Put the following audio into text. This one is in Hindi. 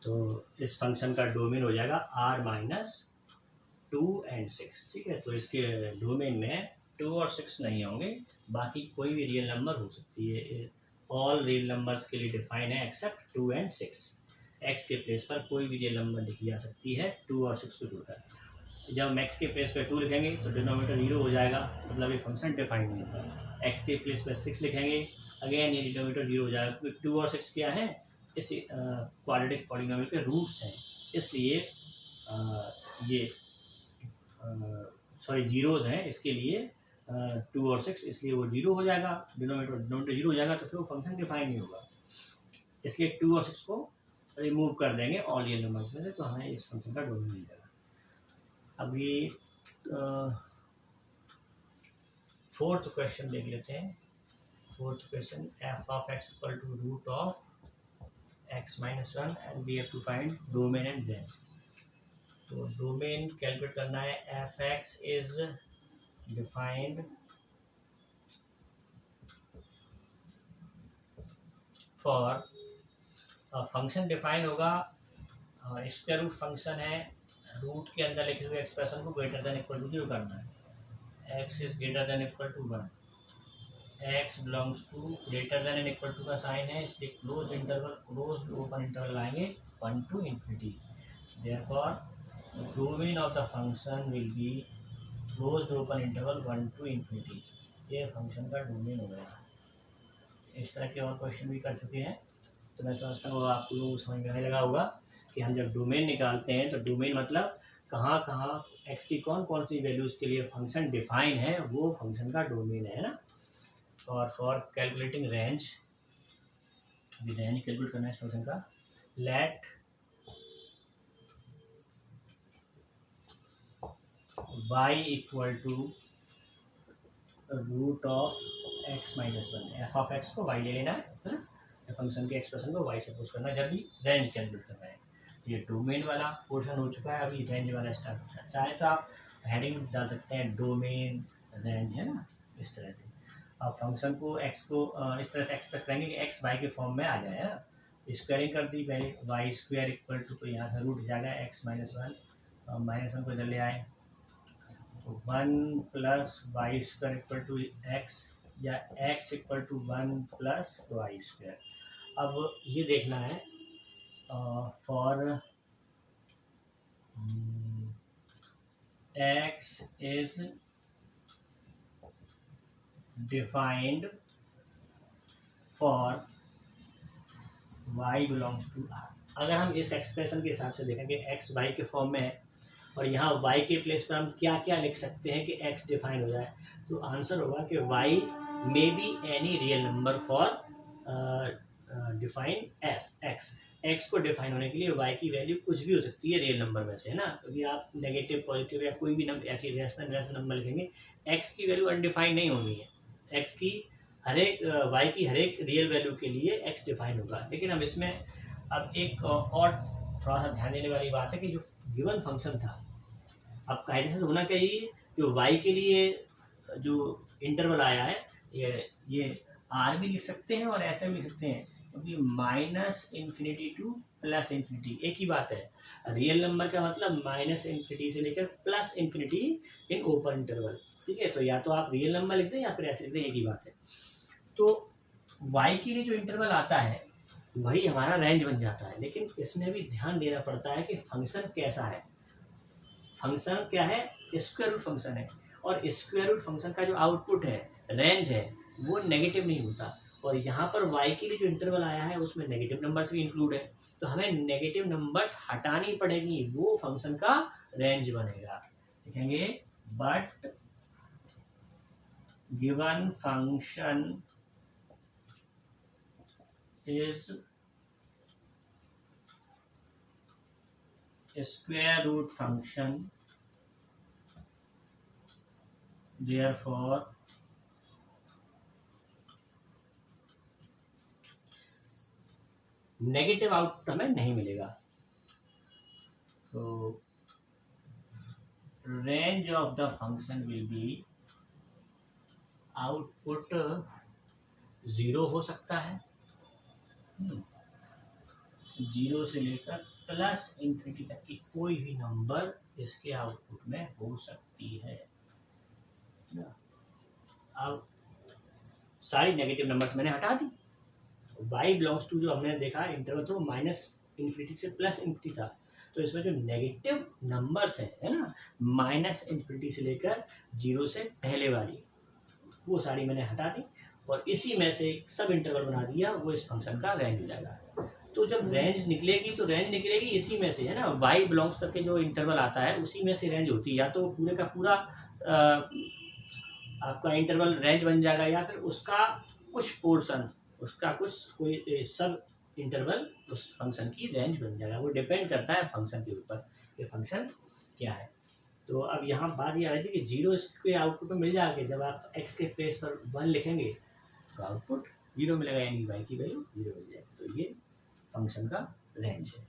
तो इस फंक्शन का डोमेन हो जाएगा r-2 and 6। ठीक है, तो इसके डोमेन में 2 और 6 नहीं होंगे, बाकी कोई भी रियल नंबर हो सकती है। ऑल रियल नंबर्स के लिए डिफाइन है एक्सेप्ट 2 and 6। एक्स के प्लेस पर कोई भी रियल नंबर लिखी जा सकती है 2 और 6 को छोड़कर। जब हम एक्स के प्लेस पर 2 लिखेंगे तो डिनोमिनेटर 0 हो जाएगा, मतलब ये फंक्शन डिफाइन नहीं होता। एक्स के प्लेस पर 6 लिखेंगे, अगेन ये डिनोमिनेटर 0 हो जाएगा, क्योंकि 2 और 6 क्या है, इस क्वाड्रेटिक पॉलीनोमियल के रूट्स हैं, इसलिए ये सॉरी जीरोज़ हैं, इसके लिए 2 और 6, इसलिए वो 0 हो जाएगा, डिनोमिनेटर 0 हो जाएगा, तो फिर वो फंक्शन डिफाइन नहीं होगा। इसलिए 2 और 6 को रिमूव कर देंगे ऑल रियल नंबर्स में से, तो हमें इस फंक्शन का डोमेन मिल जाएगा। अभी फोर्थ क्वेश्चन देख लेते हैं। Fourth question, f of x equal to root of x-1 and we have to find domain and range. तो डोमेन कैलकुलेट करना है। F x is defined for, function define होगा, स्क्वायर रूट फंक्शन है, रूट के अंदर लिखे हुए एक्सप्रेशन को ग्रेटर देन इक्वल टू 0 करना है। X is greater than equal to 1, x belongs to greater than and equal to का साइन है, इसलिए close interval, close open interval आएंगे 1 to ∞। Therefore domain of the function will be close open interval 1 to ∞। ये फंक्शन का डोमेन हो गया। इस तरह के और क्वेश्चन भी कर चुके हैं, तो मैं समझता हूँ आप लोगों को समझ में आने लगा होगा कि हम जब डोमेन निकालते हैं तो डोमेन मतलब कहाँ कहाँ एक्स की कौन कौन सी वैल्यूज़ के लिए फंक्शन डिफाइन है, वो फंक्शन का डोमेन है ना। और for calculating range, range calculate करना है इस फंक्शन का। Let y equal to root of x-1। F of x को y ले लेना है ना, फंक्शन के एक्सप्रेशन को y से पुश करना है जब भी रेंज कैलकुलेट करना है। ये डोमेन वाला पोर्शन हो चुका है, अभी रेंज वाला स्टार्ट हो रहा है। चाहे तो आप हेडिंग डाल सकते हैं डोमेन रेंज, है ना, इस तरह से आप फंक्शन को x को इस तरह से एक्सप्रेस करेंगे कि x y के फॉर्म में आ जाए, है ना। स्क्वायरिंग कर दी पहले, वाई स्क्वायर इक्वल टू, तो यहाँ से रूट जाएगा x-1, -1 को इधर ले आए, तो 1 plus y square equal to x, या x equal to 1 plus y square. अब ये देखना है for x is defined for y belongs to r। अगर हम इस एक्सप्रेशन के हिसाब से देखेंगे x y के फॉर्म में है, और यहाँ y के प्लेस पर हम क्या क्या लिख सकते हैं कि x डिफाइन हो जाए, तो आंसर होगा कि y may be any real number for define S x. X को डिफाइन होने के लिए y की वैल्यू कुछ भी हो सकती है रियल नंबर में से, है ना, क्योंकि आप नेगेटिव पॉजिटिव या कोई भी नंबर ऐसी रैशनल नंबर लिखेंगे, x की वैल्यू अनडिफाइंड नहीं होनी है। x की हर एक y की हर एक रियल वैल्यू के लिए x डिफाइन होगा। लेकिन हम इसमें अब एक और थोड़ा सा ध्यान देने वाली बात है कि जो गिवन फंक्शन था, अब कायदे से होना चाहिए जो y के लिए जो इंटरवल आया है, ये r भी लिख सकते हैं और ऐसे भी लिख सकते हैं, क्योंकि -∞ टू +∞ एक ही बात है। रियल नंबर का मतलब -∞ से लेकर +∞ इन ओपन इंटरवल, ठीक है। तो या तो आप रियल नंबर लिख दें या फिर ऐसे लिख दें, एक ही बात है। तो y के लिए जो इंटरवल आता है वही हमारा रेंज बन जाता है, लेकिन इसमें भी ध्यान देना पड़ता है कि फंक्शन कैसा है। फंक्शन क्या है, स्क्वायर रूट फंक्शन है, और स्क्वायर रूट फंक्शन का जो आउटपुट है, रेंज है, वो नेगेटिव नहीं होता। और यहाँ पर y के लिए जो इंटरवल आया है उसमें नेगेटिव नंबर्स भी इंक्लूड है, तो हमें नेगेटिव नंबर्स हटानी पड़ेगी, वो फंक्शन का रेंज बनेगा। लिखेंगे but given function is square root function, therefore negative output हमें नहीं मिलेगा। तो range of the function will be, output 0 हो सकता है, 0 से लेकर प्लस इन्फिनिटी तक की कोई भी नंबर इसके आउटपुट में हो सकती है ना। अब सारी नेगेटिव नंबर्स मैंने हटा दी। y बिलोंग्स टू जो हमने देखा इंटरवल तो माइनस इन्फिनिटी से प्लस इन्फिनिटी था, तो इसमें जो नेगेटिव नंबर्स हैं है ना, माइनस इन्फिनिटी से लेकर 0 से पहले वाली, वो सारी मैंने हटा दी और इसी में से एक सब इंटरवल बना दिया, वो इस फंक्शन का रेंज हो जाएगा। तो जब रेंज निकलेगी तो रेंज निकलेगी इसी में से है ना, y बिलोंग्स तक के जो इंटरवल आता है उसी में से रेंज होती है, या तो पूरे का पूरा आपका इंटरवल रेंज बन जाएगा या फिर उसका कुछ पोर्शन, उसका कुछ कोई सब इंटरवल उस फंक्शन की रेंज बन जाएगा। वो डिपेंड करता है फंक्शन के ऊपर कि फंक्शन क्या है। तो अब यहाँ बात ये आ रही थी कि 0 इसके आउटपुट में मिल जाएगा, जब आप x के प्लेस पर 1 लिखेंगे तो आउटपुट 0 मिलेगा, यानी y की वैल्यू 0 मिल जाएगी। तो ये फंक्शन का रेंज है।